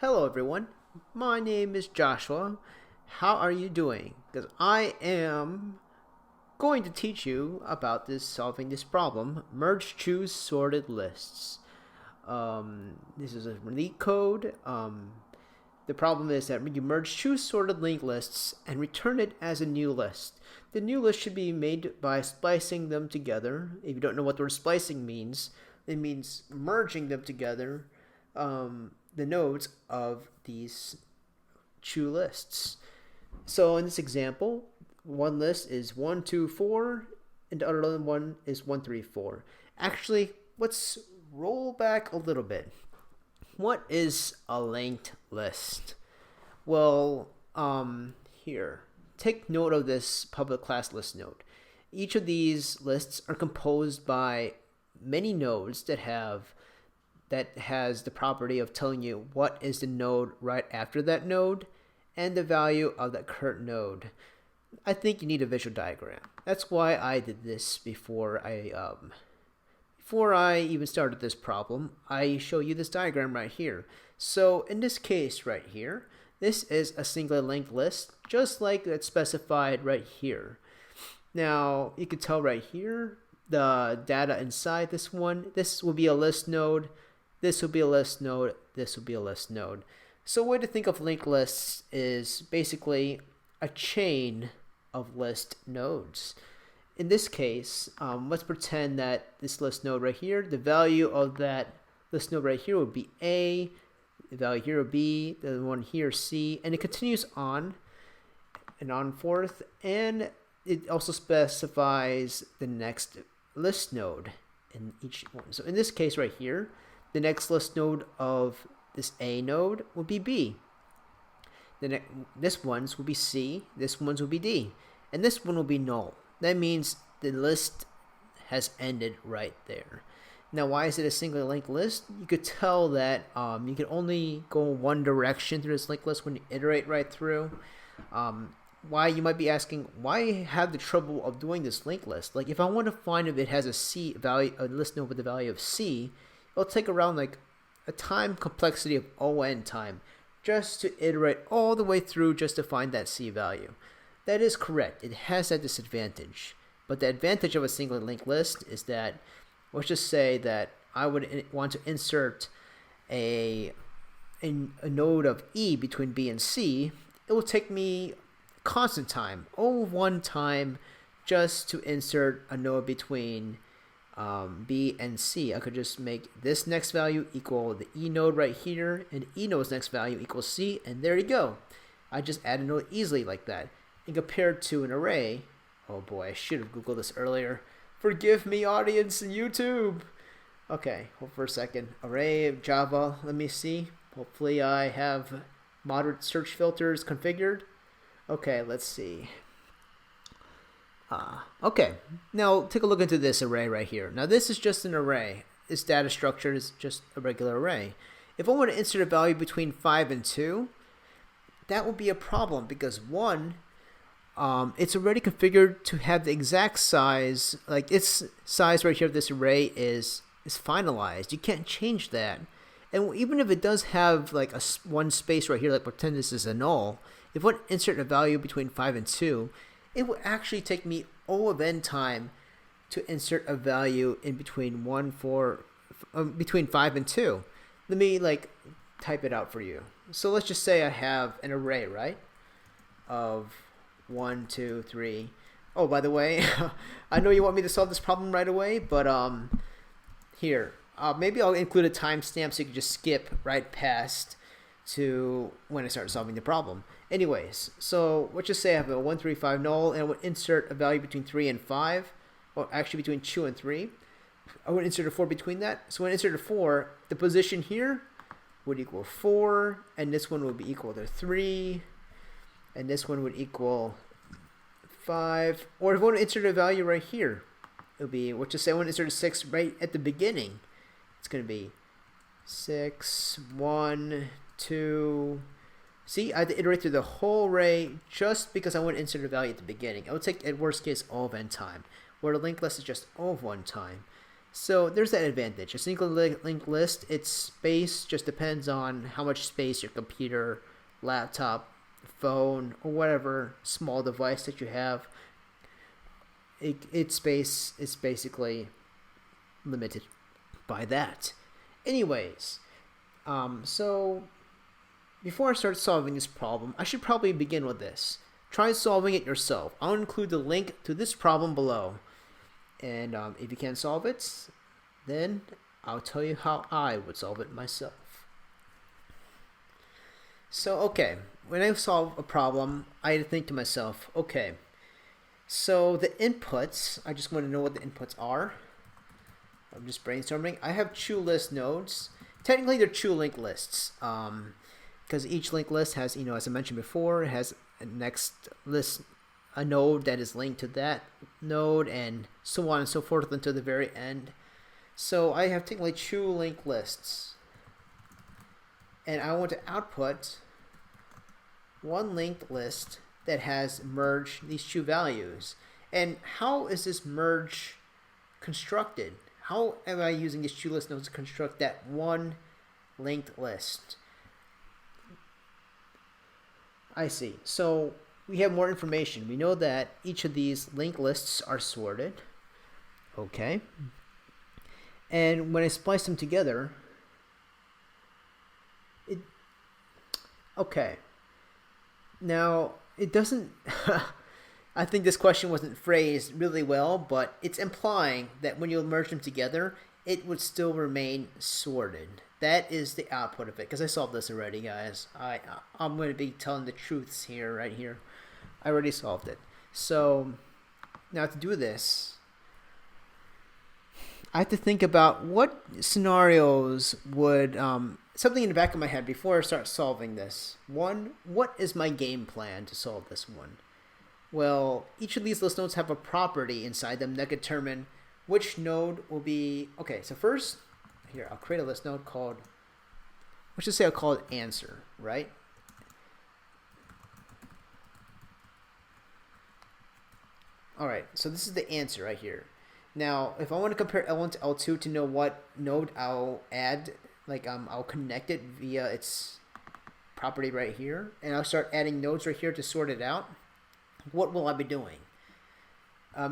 Hello everyone, my name is Joshua. How are you doing? Because I am going to teach you about solving this problem, merge choose sorted lists. This is a LEETCODE. The problem is that you merge choose sorted linked lists and return it as a new list. The new list should be made by splicing them together. If you don't know what the word splicing means, it means merging them together, the nodes of these two lists. So in this example, one list is 1, 2, 4, and the other one is 1, 3, 4. Actually, let's roll back a little bit. What is a linked list? Well, here, take note of this public class list node. Each of these lists are composed by many nodes that has the property of telling you what is the node right after that node and the value of that current node. I think you need a visual diagram. That's why I did this before I even started this problem. I show you this diagram right here. So in this case right here, this is a single linked list, just like that's specified right here. Now you can tell right here the data inside this one. This will be a list node. This will be a list node. This will be a list node. So a way to think of linked lists is basically a chain of list nodes. In this case, let's pretend that this list node right here, the value of that list node right here would be A, the value here would B, the one here C, and it continues on and on forth, and it also specifies the next list node in each one. So in this case right here, the next list node of this A node would be B. This one's will be C, this one's will be D, and this one will be null. That means the list has ended right there. Now, why is it a single linked list? You could tell that you can only go one direction through this linked list when you iterate right through. Why you might be asking, why have the trouble of doing this linked list? Like if I want to find if it has a C value, a list node with the value of C, it'll take around like a time complexity of O(n) time just to iterate all the way through just to find that C value. That is correct. It has that disadvantage. But the advantage of a single linked list is that, let's just say that I would want to insert a node of E between B and C. It will take me constant time, O(1) time, just to insert a node between B and C. I could just make this next value equal the E node right here, and E node's next value equals C, and there you go. I just add a node easily like that. And compared to an array, oh boy, I should have Googled this earlier. Forgive me, audience and YouTube. Okay, hold for a second. Array of Java, let me see. Hopefully I have moderate search filters configured. Okay, let's see. Okay, now take a look into this array right here. Now this is just an array. This data structure is just a regular array. If I want to insert a value between 5 and 2, that will be a problem because 1, it's already configured to have the exact size, like its size right here of this array is finalized. You can't change that. And even if it does have like one space right here, like pretend this is a null, if I want to insert a value between 5 and 2, it will actually take me O(n) time to insert a value in between between 5 and 2. Let me like type it out for you. So let's just say I have an array, right, of 1, 2, 3. Oh, by the way, I know you want me to solve this problem right away, but here, maybe I'll include a timestamp so you can just skip right past to when I start solving the problem. Anyways, so let's just say I have a 1, 3, 5 null, and I would insert a value between 3 and 5, or actually between 2 and 3. I would insert a 4 between that. So when I insert a 4, the position here would equal 4, and this one would be equal to 3, and this one would equal 5. Or if I want to insert a value right here, it would be, let's just say I want to insert a 6 right at the beginning. It's going to be 6, 1, 2. See, I had to iterate through the whole array just because I want to insert a value at the beginning. It would take, at worst case, O(n) time, where the linked list is just O(1) time. So there's that advantage. A single linked list, its space just depends on how much space your computer, laptop, phone, or whatever small device that you have. Its space is basically limited by that. Anyways, so before I start solving this problem, I should probably begin with this. Try solving it yourself. I'll include the link to this problem below. And if you can't solve it, then I'll tell you how I would solve it myself. So, okay, when I solve a problem, I think to myself, okay, so the inputs, I just want to know what the inputs are. I'm just brainstorming. I have two list nodes. Technically, they're two linked lists. Because each linked list has, as I mentioned before, it has a next list, a node that is linked to that node, and so on and so forth until the very end. So I have technically two linked lists. And I want to output one linked list that has merged these two values. And how is this merge constructed? How am I using these two list nodes to construct that one linked list? I see. So we have more information. We know that each of these linked lists are sorted. Okay. And when I splice them together, okay. Now, it doesn't... I think this question wasn't phrased really well, but it's implying that when you merge them together, it would still remain sorted. That is the output of it, because I solved this already, guys. I'm going to be telling the truths here, right here. I already solved it. So, now to do this, I have to think about what scenarios would... something in the back of my head before I start solving this. One, what is my game plan to solve this one? Well, each of these list nodes have a property inside them that determine which node will be... Okay, so first, here, I'll create a list node called... Let's just say I'll call it answer, right? All right, so this is the answer right here. Now, if I want to compare L1 to L2 to know what node I'll add, like I'll connect it via its property right here, and I'll start adding nodes right here to sort it out, what will I be doing?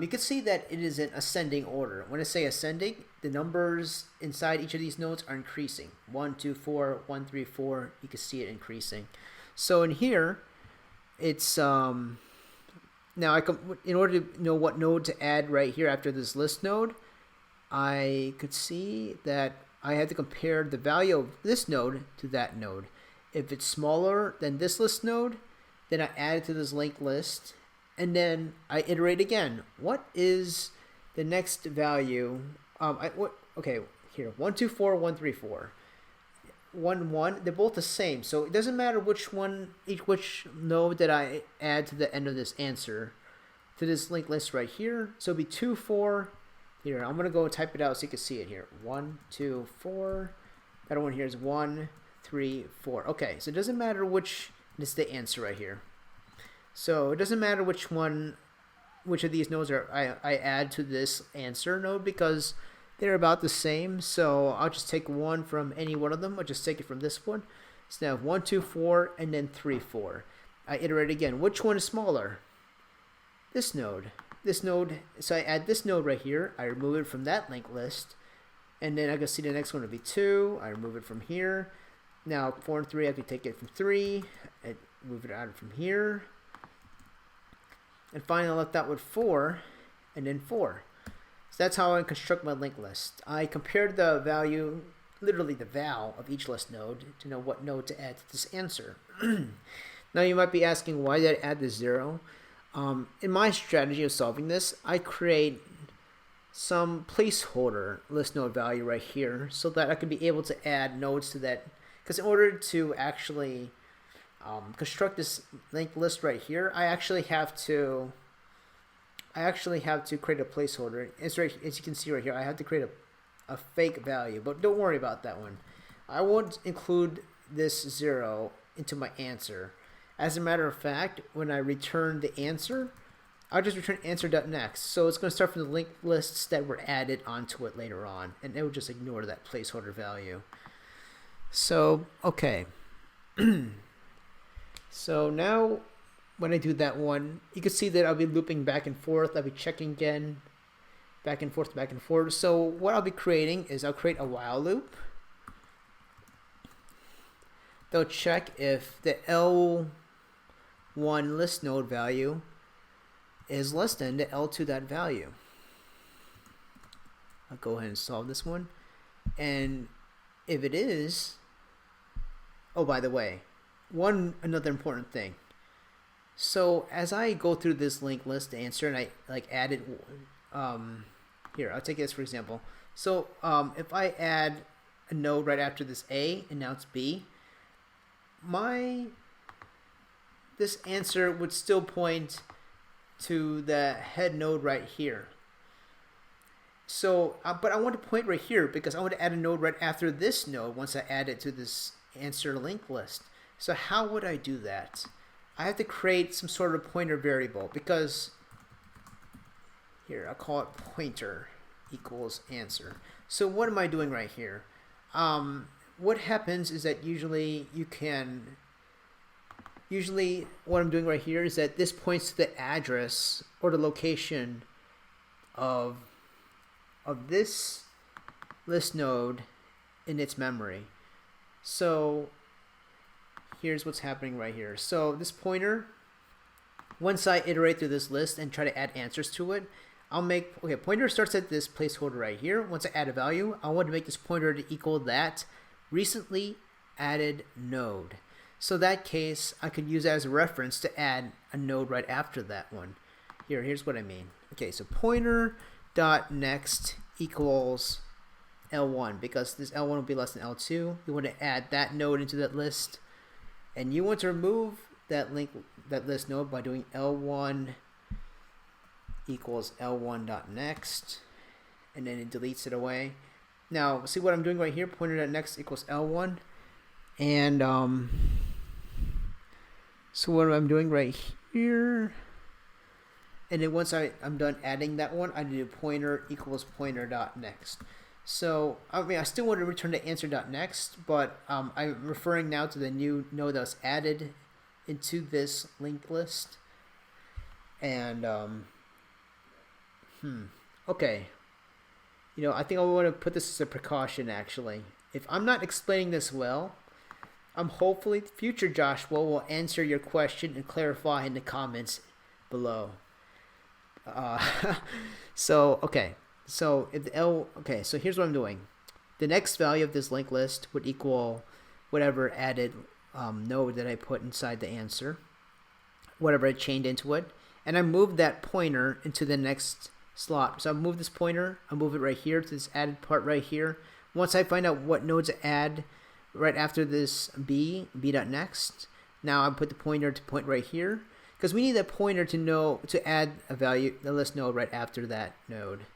You can see that it is in ascending order. When I say ascending, the numbers inside each of these nodes are increasing. 1, 2, 4, 1, 3, 4. You can see it increasing. So in here, it's now in order to know what node to add right here after this list node, I could see that I had to compare the value of this node to that node. If it's smaller than this list node, then I add it to this linked list. And then I iterate again. What is the next value? Okay, here 1, 2, 4, 1, 3, 4, 1, 1. They're both the same, so it doesn't matter which node that I add to the end of this answer to this linked list right here. So it'll be 2, 4. Here, I'm gonna go and type it out so you can see it here. 1, 2, 4. That one here is 1, 3, 4. Okay, so it doesn't matter which. This is the answer right here. So it doesn't matter which of these nodes I add to this answer node because they're about the same. So I'll just take one from any one of them. I'll just take it from this one. So now 1, 2, 4, and then 3, 4. I iterate again. Which one is smaller? This node. This node. So I add this node right here. I remove it from that linked list. And then I can see the next one will be 2. I remove it from here. Now 4 and 3, I can take it from 3. I move it out from here. And finally, I left out with 4, and then 4. So that's how I construct my linked list. I compared the value, literally the val of each list node to know what node to add to this answer. Now you might be asking, why did I add the 0? In my strategy of solving this, I create some placeholder list node value right here so that I can be able to add nodes to that. Because in order to actually construct this linked list right here, I actually have to create a placeholder. It's right, as you can see right here, I have to create a fake value, but don't worry about that one. I won't include this 0 into my answer. As a matter of fact, when I return the answer, I'll just return answer.next. So it's going to start from the linked lists that were added onto it later on, and it will just ignore that placeholder value. So, okay. So now when I do that one, you can see that I'll be looping back and forth. I'll be checking again, back and forth, back and forth. So what I'll be creating is I'll create a while loop. They'll check if the L1 list node value is less than the L2 that value. I'll go ahead and solve this one. And if it is, oh, by the way, another important thing. So as I go through this linked list answer and I like added, here, I'll take this for example. So if I add a node right after this A and now it's B, this answer would still point to the head node right here. So, but I want to point right here because I want to add a node right after this node once I add it to this answer linked list. So how would I do that? I have to create some sort of pointer variable because here, I'll call it pointer equals answer. So what am I doing right here? What happens is that usually what I'm doing right here is that this points to the address or the location of this list node in its memory. So here's what's happening right here. So this pointer, once I iterate through this list and try to add answers to it, I'll make, okay, pointer starts at this placeholder right here. Once I add a value, I want to make this pointer to equal that recently added node. So that case, I could use that as a reference to add a node right after that one. Here's what I mean. Okay, so pointer dot next equals L1 because this L1 will be less than L2. You want to add that node into that list, and you want to remove that list node by doing L1 equals L1 dot next, and then it deletes it away. Now see what I'm doing right here. Pointer dot next equals L1, and so what I'm doing right here, and then once I'm done adding that one, I do pointer equals pointer dot next. So I mean, I still want to return to answer dot next, but I'm referring now to the new node that was added into this linked list. And okay, I think I want to put this as a precaution. Actually, if I'm not explaining this well, hopefully future Joshua will answer your question and clarify in the comments below. So if the so here's what I'm doing. The next value of this linked list would equal whatever added node that I put inside the answer, whatever I chained into it, and I moved that pointer into the next slot. So I move this pointer, I move it right here to this added part right here. Once I find out what nodes to add right after this b.next, now I put the pointer to point right here because we need that pointer to add a value, the list node right after that node.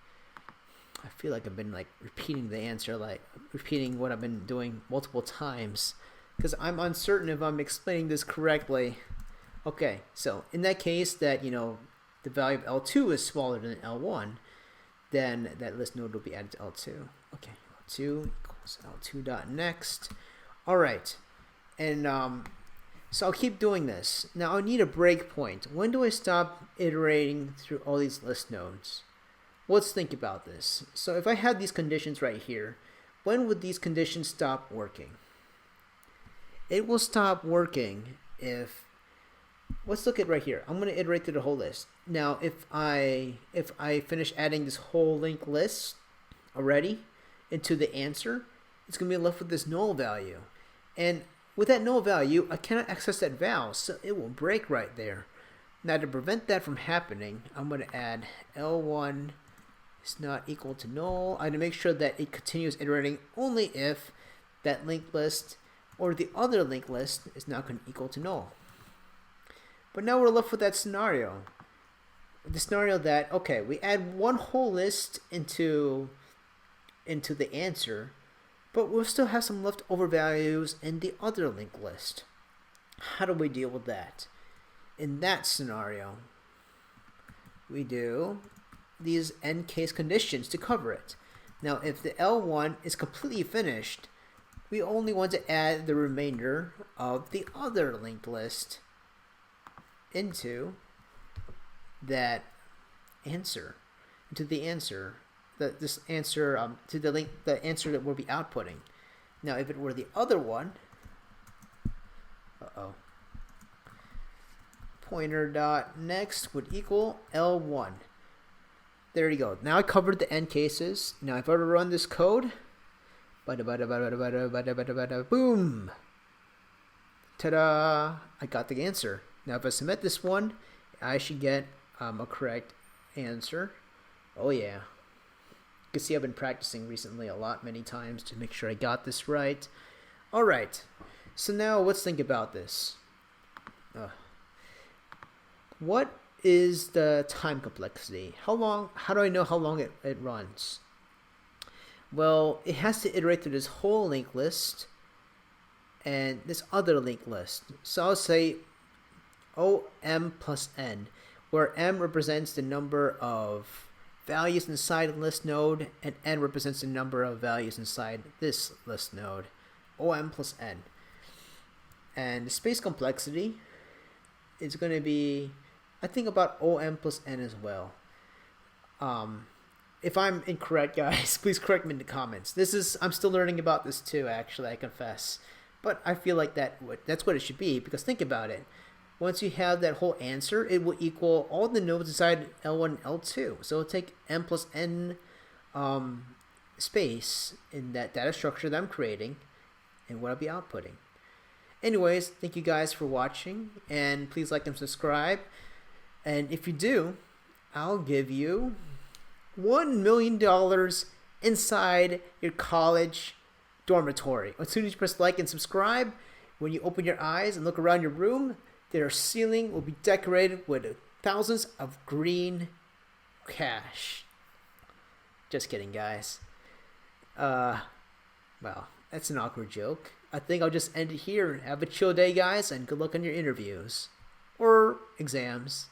I feel like I've been repeating the answer, repeating what I've been doing multiple times because I'm uncertain if I'm explaining this correctly. Okay, so in that case that, the value of L2 is smaller than L1, then that list node will be added to L2. Okay, L2 equals L2 dot next. All right, and so I'll keep doing this. Now I'll need a breakpoint. When do I stop iterating through all these list nodes? Let's think about this. So if I had these conditions right here, when would these conditions stop working? It will stop working if, let's look at right here. I'm going to iterate through the whole list. Now, if I finish adding this whole linked list already into the answer, it's going to be left with this null value. And with that null value, I cannot access that val, so it will break right there. Now, to prevent that from happening, I'm going to add L1 is not equal to null. I have to make sure that it continues iterating only if that linked list or the other linked list is now equal to null. But now we're left with that scenario. The scenario that, okay, we add one whole list into the answer, but we'll still have some leftover values in the other linked list. How do we deal with that? In that scenario, we do these Encase Conditions to cover it. Now, if the L1 is completely finished, we only want to add the remainder of the other linked list into that answer, to the answer that we'll be outputting. Now, if it were the other one, pointer dot next would equal L1. There you go. Now I covered the end cases. Now if I were to run this code, boom, ta-da! I got the answer. Now if I submit this one, I should get a correct answer. Oh yeah. You can see I've been practicing recently many times to make sure I got this right. All right. So now let's think about this. What is the time complexity? How do I know how long it runs? Well, it has to iterate through this whole linked list and this other linked list. So I'll say OM plus N, where M represents the number of values inside the list node and N represents the number of values inside this list node. OM plus N. And the space complexity is going to be, I think, about OM plus N as well. If I'm incorrect, guys, please correct me in the comments. I'm still learning about this too, actually, I confess. But I feel like that's what it should be, because think about it. Once you have that whole answer, it will equal all the nodes inside L1 and L2. So it'll take M plus N space in that data structure that I'm creating and what I'll be outputting. Anyways, thank you guys for watching, and please like and subscribe. And if you do, I'll give you $1 million inside your college dormitory. As soon as you press like and subscribe, when you open your eyes and look around your room, their ceiling will be decorated with thousands of green cash. Just kidding, guys. Well, that's an awkward joke. I think I'll just end it here. Have a chill day, guys, and good luck on your interviews or exams.